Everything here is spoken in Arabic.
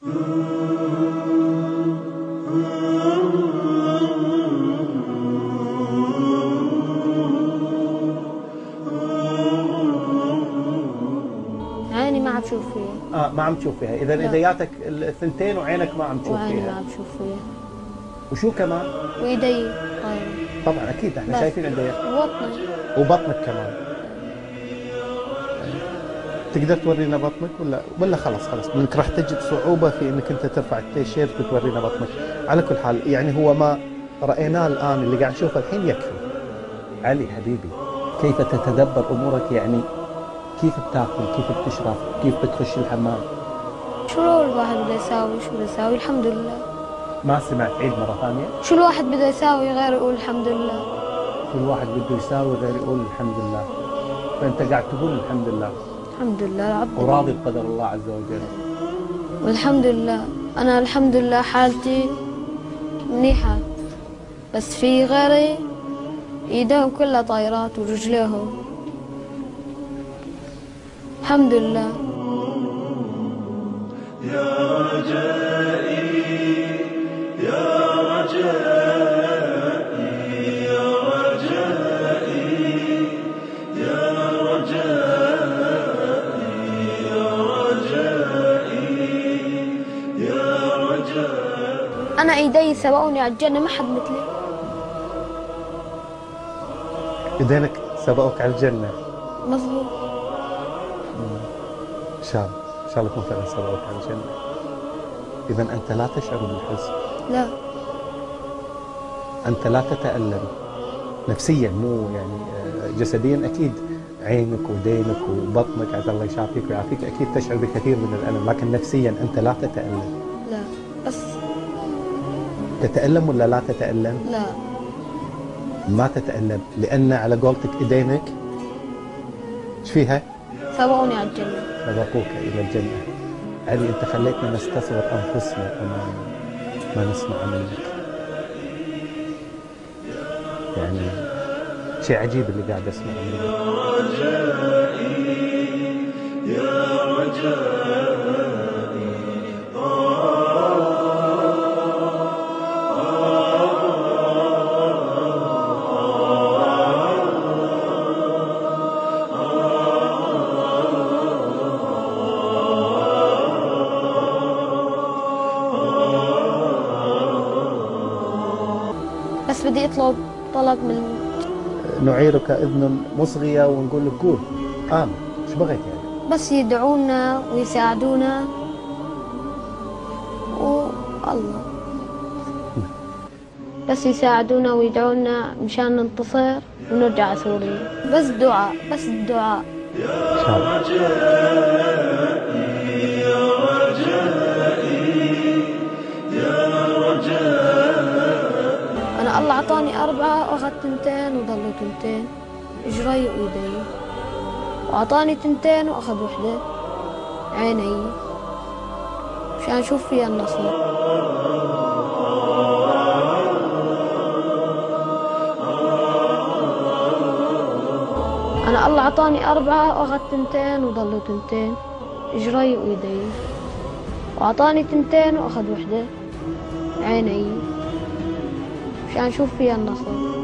عيني ما عم بشوف فيها. ما عم تشوف فيها، إذا إيدياتك الثنتين وعينك ما عم تشوف فيها. وعيني ما عم بشوف فيها. وشو كمان؟ وإيدي طايرة. طبعا أكيد احنا شايفين إيديك. وبطني. وبطنك كمان. تقدر تورينا بطنك ولا خلاص انك راح تجد صعوبة في انك انت ترفع التيشيرت وتورينا بطنك. على كل حال يعني هو ما رأيناه الآن اللي قاعد نشوفه الحين يكفي. علي حبيبي، كيف تتدبر أمورك؟ يعني كيف بتاكل، كيف بتشرب، كيف بتخش الحمام؟ شو الواحد بده يساوي؟ شو بده يساوي؟ الحمد لله. ما سمعت، عيد مرة ثانية. شو الواحد بده يساوي غير يقول الحمد لله؟ شو الواحد بده يساوي غير يقول الحمد لله؟ فأنت قاعد تقول الحمد لله. الحمد لله العبد. وراضي بقدر الله عز وجل. والحمد لله، أنا الحمد لله حالتي منيحة، بس في غيري ايديهم كلها طايرات ورجليهم. الحمد لله. يا رجائي يا رجائي يا رجائي يا رجائي يا رجائي يا رجائي. أنا إيدي سبقوني على الجنة، ما حد مثلي. إيدينك سبقوك على الجنة. مظبوط. إن شاء الله، إن شاء الله يكون فعلا سبقوك على الجنة. إذا أنت لا تشعر بالحزن. لا. أنت لا تتألم نفسيا، مو يعني جسديا أكيد. عينك ودينك وبطنك عسى الله يشافيك ويعافيك أكيد تشعر بكثير من الألم، لكن نفسيا أنت لا تتألم. لا بس. تتألم ولا لا تتألم؟ لا ما تتألم، لأن على قولتك إيدينك إيش فيها؟ سبقوني على الجنة. سبقوك إلى الجنة. علي أنت خليتنا نستصغر أنفسنا أمام ما نسمع منك. يعني شيء عجيب اللي قاعد أسمع منك. يا رجائي يا رجائي. بس بدي اطلب طلب من نعيرك إذن مصغية ونقول لك قول آمين. شو بغيت يعني؟ بس يدعونا ويساعدونا والله. بس يساعدونا ويدعونا مشان ننتصر ونرجع على سوريا. بس دعاء، بس الدعاء. إن شاء الله. يا رجائي يا رجائي. أنا الله أعطاني 4 وأخذت 2 وضلوا 2 إجري وإيدي، وأعطاني 2 وأخذ 1 عيني مشان أشوف فيها النصر. أنا الله أعطاني 4 وأخذت 2 وضلوا 2 إجري وإيدي، وأعطاني 2 وأخذ 1 عيني مشان أشوف فيها النصر.